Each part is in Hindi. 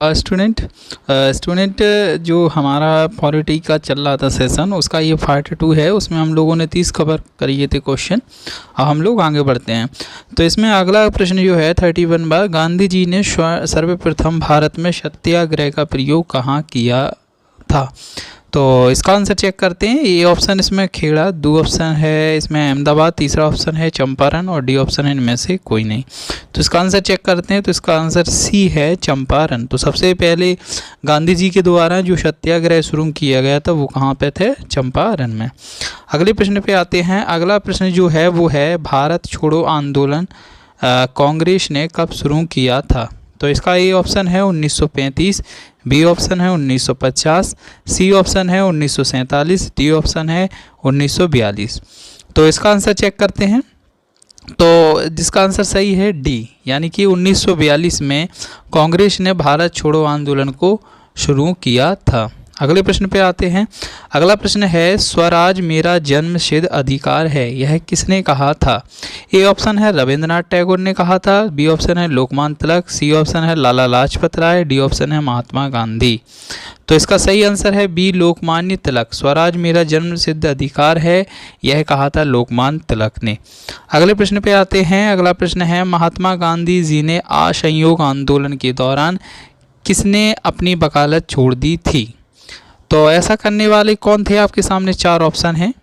स्टूडेंट जो हमारा पॉलिटी का चल रहा था सेशन, उसका ये पार्ट 2 है। उसमें हम लोगों ने 30 कवर करिए थे क्वेश्चन। अब हम लोग आगे बढ़ते हैं। तो इसमें अगला प्रश्न जो है 31 बार, गांधी जी ने सर्वप्रथम भारत में सत्याग्रह का प्रयोग कहाँ किया था? तो इसका आंसर चेक करते हैं। ए ऑप्शन इसमें खेड़ा, दो ऑप्शन है इसमें अहमदाबाद, तीसरा ऑप्शन है चंपारण और डी ऑप्शन है इनमें से कोई नहीं। तो इसका आंसर चेक करते हैं। तो इसका आंसर सी है चंपारण। तो सबसे पहले गांधी जी के द्वारा जो सत्याग्रह शुरू किया गया था वो कहाँ पे थे? चंपारण में। अगले प्रश्न पे आते हैं। अगला प्रश्न जो है वो है भारत छोड़ो आंदोलन कांग्रेस ने कब शुरू किया था? तो इसका ए ऑप्शन है 1935, बी ऑप्शन है 1950, सी ऑप्शन है 1947, डी ऑप्शन है 1942। तो इसका आंसर चेक करते हैं। तो जिसका आंसर सही है डी, यानी कि 1942 में कांग्रेस ने भारत छोड़ो आंदोलन को शुरू किया था। अगले प्रश्न पे आते हैं। अगला प्रश्न है स्वराज मेरा जन्मसिद्ध अधिकार है, यह किसने कहा था? ए ऑप्शन है रविंद्रनाथ टैगोर ने कहा था, बी ऑप्शन है लोकमान्य तिलक, सी ऑप्शन है लाला लाजपत राय, डी ऑप्शन है महात्मा गांधी। तो इसका सही आंसर है बी लोकमान्य तिलक। स्वराज मेरा जन्मसिद्ध अधिकार है, यह कहा था लोकमान्य तिलक ने। अगले प्रश्न पे आते हैं। अगला प्रश्न है महात्मा गांधी जी ने असहयोग आंदोलन के दौरान किसने अपनी वकालत छोड़ दी थी? तो ऐसा करने वाले कौन थे? आपके सामने चार ऑप्शन हैं।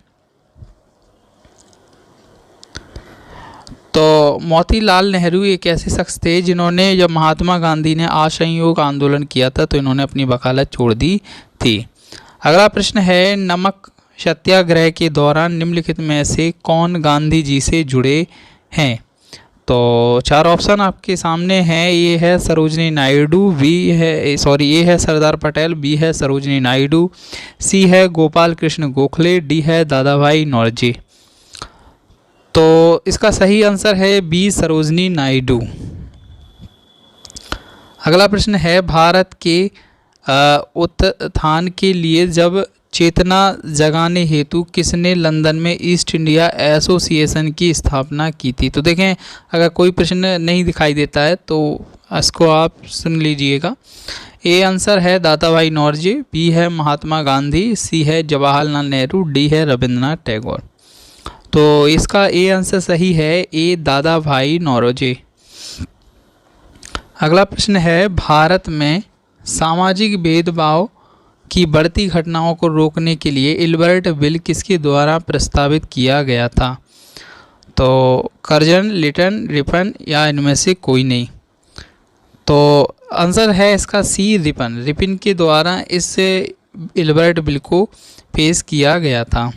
तो मोतीलाल नेहरू एक ऐसे शख्स थे जिन्होंने, जब महात्मा गांधी ने असहयोग आंदोलन किया था तो इन्होंने अपनी वकालत छोड़ दी थी। अगला प्रश्न है नमक सत्याग्रह के दौरान निम्नलिखित में से कौन गांधी जी से जुड़े हैं? तो चार ऑप्शन आपके सामने हैं। ए है सरोजनी नायडू, ए है सरदार पटेल, बी है सरोजनी नायडू, सी है गोपाल कृष्ण गोखले, डी है दादा भाई नौरोजी। तो इसका सही आंसर है बी सरोजनी नायडू। अगला प्रश्न है भारत के उत्थान के लिए जब चेतना जगाने हेतु किसने लंदन में ईस्ट इंडिया एसोसिएशन की स्थापना की थी? तो देखें, अगर कोई प्रश्न नहीं दिखाई देता है तो इसको आप सुन लीजिएगा। ए आंसर है दादा भाई नौरोजी, बी है महात्मा गांधी, सी है जवाहरलाल नेहरू, डी है रविंद्रनाथ टैगोर। तो इसका ए आंसर सही है ए दादा भाई नौरोजी। अगला प्रश्न है भारत में सामाजिक भेदभाव की बढ़ती घटनाओं को रोकने के लिए इल्बर्ट बिल किसके द्वारा प्रस्तावित किया गया था? तो कर्जन, लिटन, रिपन या इनमें से कोई नहीं। तो आंसर है इसका सी रिपन। रिपन के द्वारा इस इल्बर्ट बिल को पेश किया गया था।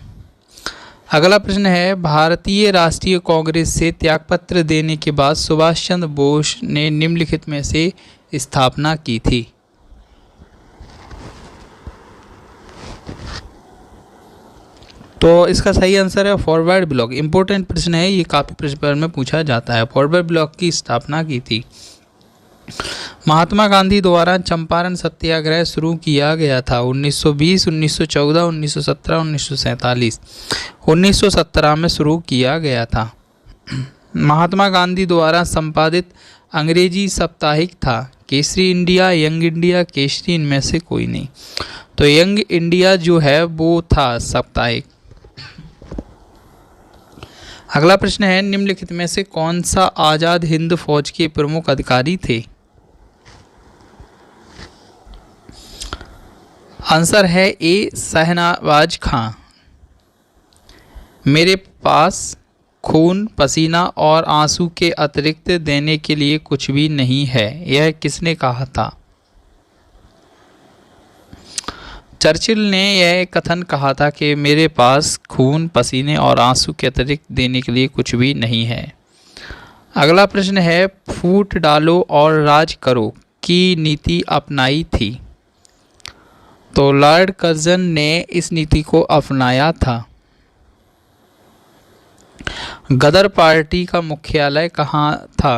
अगला प्रश्न है भारतीय राष्ट्रीय कांग्रेस से त्यागपत्र देने के बाद सुभाष चंद्र बोस ने निम्नलिखित में से स्थापना की थी? तो इसका सही आंसर है फॉरवर्ड ब्लॉक। इंपॉर्टेंट प्रश्न है ये, काफ़ी प्रश्न पेपर में पूछा जाता है। फॉरवर्ड ब्लॉक की स्थापना की थी। महात्मा गांधी द्वारा चंपारण सत्याग्रह शुरू किया गया था 1920, 1914, 1917, 1947। 1917 में शुरू किया गया था। महात्मा गांधी द्वारा संपादित अंग्रेजी साप्ताहिक था Kesari India, young India, Kesari, इनमें से कोई नहीं। तो यंग इंडिया जो है वो था साप्ताहिक। अगला प्रश्न है निम्नलिखित में से कौन सा आज़ाद हिंद फौज के प्रमुख अधिकारी थे? आंसर है ए शहनवाज खां। मेरे पास खून, पसीना और आंसू के अतिरिक्त देने के लिए कुछ भी नहीं है, यह किसने कहा था? चर्चिल ने यह कथन कहा था कि मेरे पास खून, पसीने और आंसू के अतिरिक्त देने के लिए कुछ भी नहीं है। अगला प्रश्न है फूट डालो और राज करो की नीति अपनाई थी? तो लॉर्ड कर्जन ने इस नीति को अपनाया था। गदर पार्टी का मुख्यालय कहाँ था?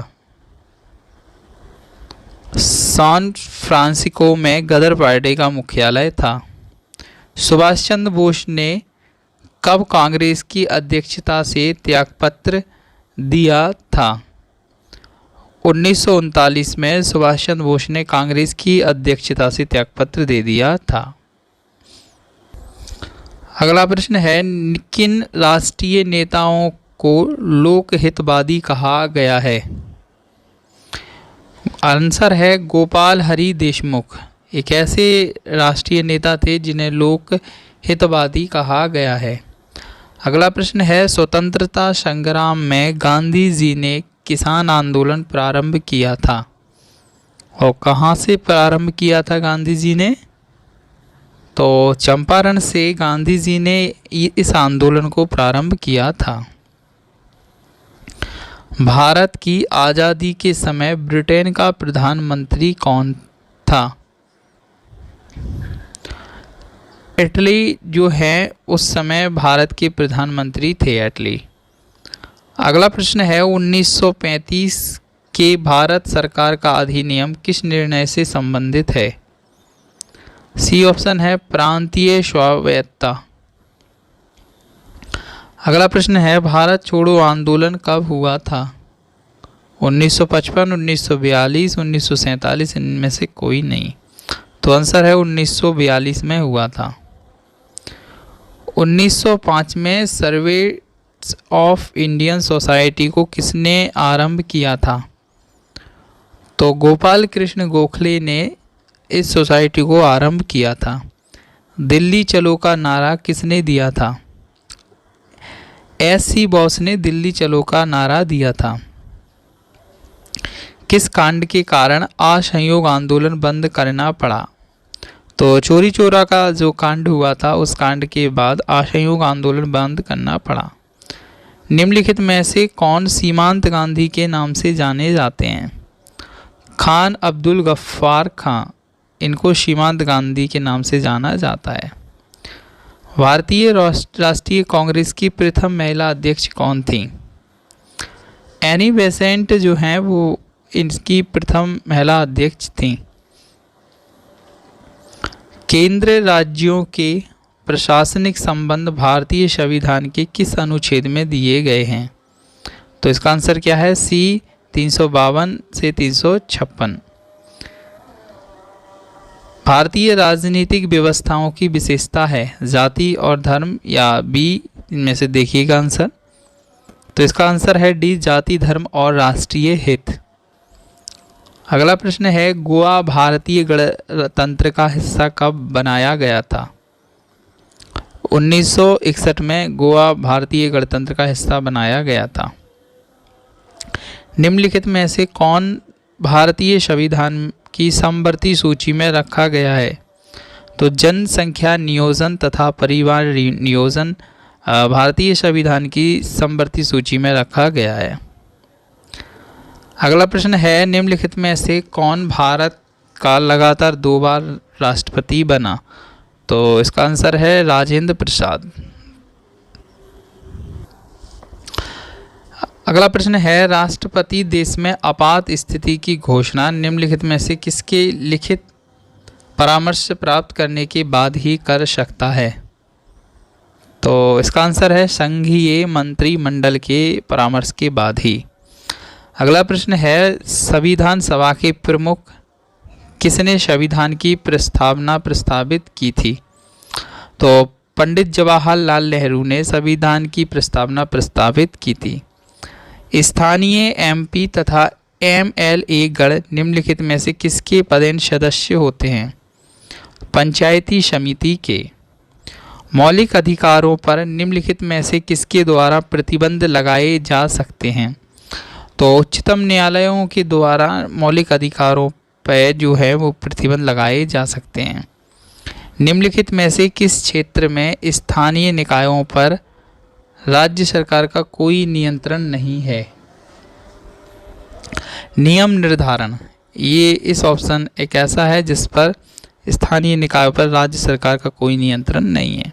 सैन फ्रांसिस्को में गदर पार्टी का मुख्यालय था। सुभाष चंद्र बोस ने कब कांग्रेस की अध्यक्षता से त्यागपत्र दिया था? 1939 में सुभाष चंद्र बोस ने कांग्रेस की अध्यक्षता से त्यागपत्र दे दिया था। अगला प्रश्न है, किन राष्ट्रीय नेताओं को लोकहितवादी कहा गया है? आंसर है गोपाल हरि देशमुख। एक ऐसे राष्ट्रीय नेता थे जिन्हें लोकहितवादी कहा गया है। अगला प्रश्न है, स्वतंत्रता संग्राम में गांधी जी ने किसान आंदोलन प्रारंभ किया था और कहाँ से प्रारंभ किया था गांधी जी ने? तो चंपारण से गांधी जी ने इस आंदोलन को प्रारंभ किया था। भारत की आज़ादी के समय ब्रिटेन का प्रधानमंत्री कौन था? एटली जो है उस समय भारत के प्रधानमंत्री थे एटली। अगला प्रश्न है, 1935 के भारत सरकार का अधिनियम किस निर्णय से संबंधित है? सी ऑप्शन है प्रांतीय स्वायत्तता। अगला प्रश्न है, भारत छोड़ो आंदोलन कब हुआ था? 1955, 1942, 1947, इनमें से कोई नहीं। तो आंसर है 1942 में हुआ था। 1905 में सर्वे ऑफ इंडियन सोसाइटी को किसने आरंभ किया था? तो गोपाल कृष्ण गोखले ने इस सोसाइटी को आरंभ किया था। दिल्ली चलो का नारा किसने दिया था? एस.सी. बोस ने दिल्ली चलो का नारा दिया था। किस कांड के कारण असहयोग आंदोलन बंद करना पड़ा? तो चोरी चोरा का जो कांड हुआ था उस कांड के बाद असहयोग आंदोलन बंद करना पड़ा। निम्नलिखित में से कौन सीमांत गांधी के नाम से जाने जाते हैं? खान अब्दुल गफ्फार खां, इनको सीमांत गांधी के नाम से जाना जाता है। भारतीय राष्ट्रीय कांग्रेस की प्रथम महिला अध्यक्ष कौन थी? एनी बेसेंट जो हैं वो इनकी प्रथम महिला अध्यक्ष थी। केंद्र राज्यों के प्रशासनिक संबंध भारतीय संविधान के किस अनुच्छेद में दिए गए हैं? तो इसका आंसर क्या है? सी 352 से 356। भारतीय राजनीतिक व्यवस्थाओं की विशेषता है जाति और धर्म या बी, इनमें से देखिएगा आंसर। तो इसका आंसर है डी, जाति धर्म और राष्ट्रीय हित। अगला प्रश्न है, गोवा भारतीय गणतंत्र का हिस्सा कब बनाया गया था? 1961 में गोवा भारतीय गणतंत्र का हिस्सा बनाया गया था। निम्नलिखित में से कौन भारतीय संविधान की समवर्ती सूची में रखा गया है? तो जनसंख्या नियोजन तथा परिवार नियोजन भारतीय संविधान की समवर्ती सूची में रखा गया है। अगला प्रश्न है, निम्नलिखित में से कौन भारत का लगातार 2 बार राष्ट्रपति बना? तो इसका आंसर है राजेंद्र प्रसाद। अगला प्रश्न है, राष्ट्रपति देश में आपात स्थिति की घोषणा निम्नलिखित में से किसके लिखित परामर्श प्राप्त करने के बाद ही कर सकता है? तो इसका आंसर है संघीय मंत्रिमंडल के परामर्श के बाद ही। अगला प्रश्न है, संविधान सभा के प्रमुख किसने संविधान की प्रस्तावना प्रस्तावित की थी? तो पंडित जवाहरलाल नेहरू ने संविधान की प्रस्तावना प्रस्तावित की थी। स्थानीय एमपी तथा एमएलए गण निम्नलिखित में से किसके पदेन सदस्य होते हैं? पंचायती समिति के। मौलिक अधिकारों पर निम्नलिखित में से किसके द्वारा प्रतिबंध लगाए जा सकते हैं? तो उच्चतम न्यायालयों के द्वारा मौलिक अधिकारों पर जो है वो प्रतिबंध लगाए जा सकते हैं। निम्नलिखित में से किस क्षेत्र में स्थानीय निकायों पर राज्य सरकार का कोई नियंत्रण नहीं है? नियम निर्धारण, ये इस ऑप्शन एक ऐसा है जिस पर स्थानीय निकायों पर राज्य सरकार का कोई नियंत्रण नहीं है।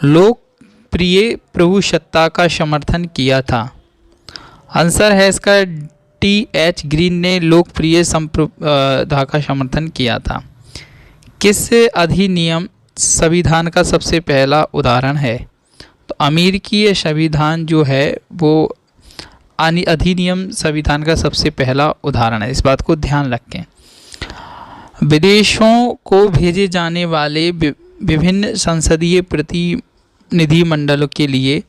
लोकप्रिय प्रभुसत्ता का समर्थन किया था। आंसर है इसका टी.एच. ग्रीन ने लोकप्रिय संप्रभुता का समर्थन किया था। किस अधिनियम संविधान का सबसे पहला उदाहरण है? तो अमेरिकी संविधान जो है वो अधिनियम संविधान का सबसे पहला उदाहरण है, इस बात को ध्यान रखें। विदेशों को भेजे जाने वाले विभिन्न संसदीय प्रतिनिधिमंडलों के लिए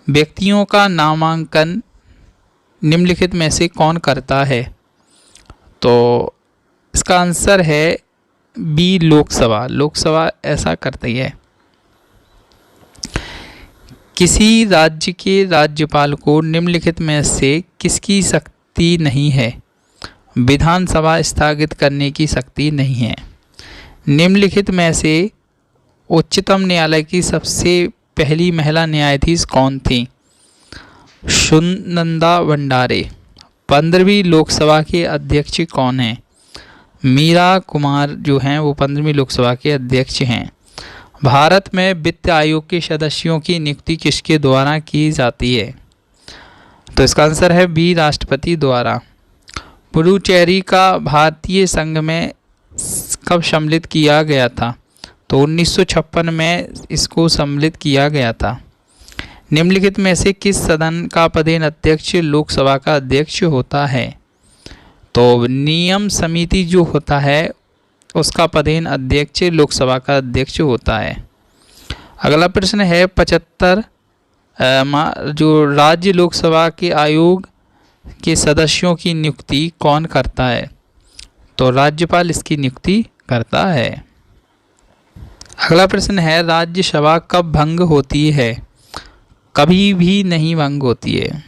व्यक्तियों का नामांकन निम्नलिखित में से कौन करता है? तो इसका आंसर है बी, लोकसभा। लोकसभा ऐसा करती है। किसी राज्य के राज्यपाल को निम्नलिखित में से किसकी शक्ति नहीं है? विधानसभा स्थगित करने की शक्ति नहीं है। निम्नलिखित में से उच्चतम न्यायालय की सबसे पहली महिला न्यायाधीश कौन थी? सुनंदा भंडारे। 15वीं लोकसभा के अध्यक्ष कौन हैं? मीरा कुमार जो हैं वो 15वीं लोकसभा के अध्यक्ष हैं। भारत में वित्त आयोग के सदस्यों की नियुक्ति किसके द्वारा की जाती है? तो इसका आंसर है बी, राष्ट्रपति द्वारा। पुडुचेरी का भारतीय संघ में कब सम्मिलित किया गया था? तो 1956 में इसको सम्मिलित किया गया था। निम्नलिखित में से किस सदन का पदेन अध्यक्ष लोकसभा का अध्यक्ष होता है? तो नियम समिति जो होता है उसका पदेन अध्यक्ष लोकसभा का अध्यक्ष होता है। अगला प्रश्न है 75 जो राज्य लोकसभा के आयोग के सदस्यों की नियुक्ति कौन करता है? तो राज्यपाल इसकी नियुक्ति करता है। अगला प्रश्न है राज्यसभा कब भंग होती है? कभी भी नहीं भंग होती है।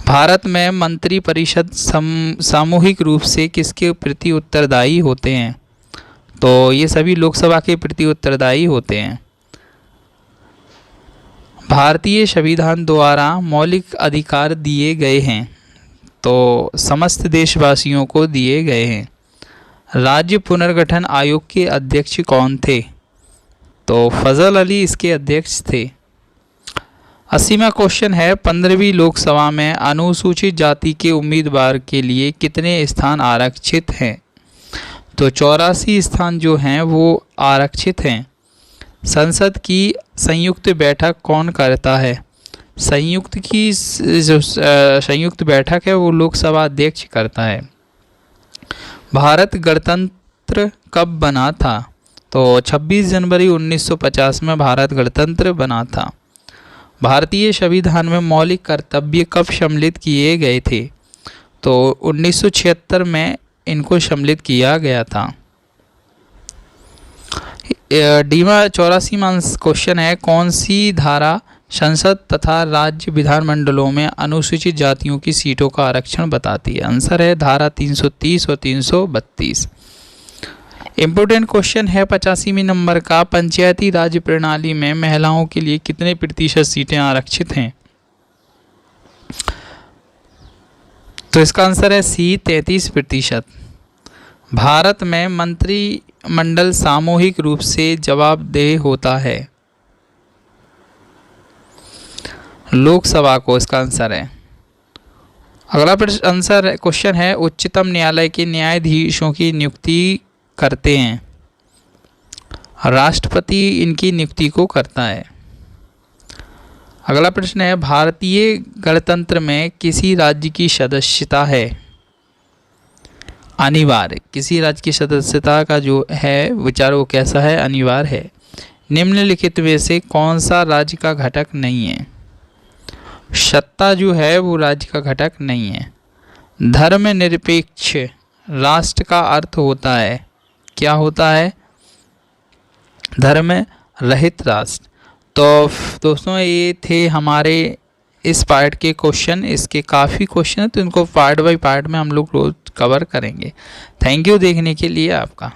भारत में मंत्री परिषद सामूहिक रूप से किसके प्रति उत्तरदायी होते हैं? तो ये सभी लोकसभा के प्रति उत्तरदायी होते हैं। भारतीय संविधान द्वारा मौलिक अधिकार दिए गए हैं, तो समस्त देशवासियों को दिए गए हैं। राज्य पुनर्गठन आयोग के अध्यक्ष कौन थे? तो फजल अली इसके अध्यक्ष थे। 80वां क्वेश्चन है 15वीं लोकसभा में अनुसूचित जाति के उम्मीदवार के लिए कितने स्थान आरक्षित हैं? तो 84 स्थान जो हैं वो आरक्षित हैं। संसद की संयुक्त बैठक कौन करता है? संयुक्त बैठक है वो लोकसभा अध्यक्ष करता है। भारत गणतंत्र कब बना था? तो 26 जनवरी 1950 में भारत गणतंत्र बना था। भारतीय संविधान में मौलिक कर्तव्य कब सम्मिलित किए गए थे? तो 1976 में इनको सम्मिलित किया गया था। 84वां क्वेश्चन है कौन सी धारा संसद तथा राज्य विधानमंडलों में अनुसूचित जातियों की सीटों का आरक्षण बताती है? आंसर है धारा 330 और 332। इम्पोर्टेंट क्वेश्चन है 85वें नंबर का पंचायती राज प्रणाली में महिलाओं के लिए कितने प्रतिशत सीटें आरक्षित हैं? तो इसका आंसर है सी, 33%। भारत में मंत्रिमंडल सामूहिक रूप से जवाबदेह होता है लोकसभा को, इसका आंसर है। अगला आंसर क्वेश्चन है उच्चतम न्यायालय के न्यायाधीशों की नियुक्ति करते हैं? राष्ट्रपति इनकी नियुक्ति को करता है। अगला प्रश्न है भारतीय गणतंत्र में किसी राज्य की सदस्यता है अनिवार्य? किसी राज्य की सदस्यता का जो है विचार वो कैसा है? अनिवार्य है। निम्नलिखित में से कौन सा राज्य का घटक नहीं है? सत्ता जो है वो राज्य का घटक नहीं है। धर्मनिरपेक्ष राष्ट्र का अर्थ होता है, क्या होता है? धर्म रहित राष्ट्र। तो दोस्तों ये थे हमारे इस पार्ट के क्वेश्चन। इसके काफ़ी क्वेश्चन हैं तो इनको पार्ट बाय पार्ट में हम लोग रोज कवर करेंगे। थैंक यू देखने के लिए आपका।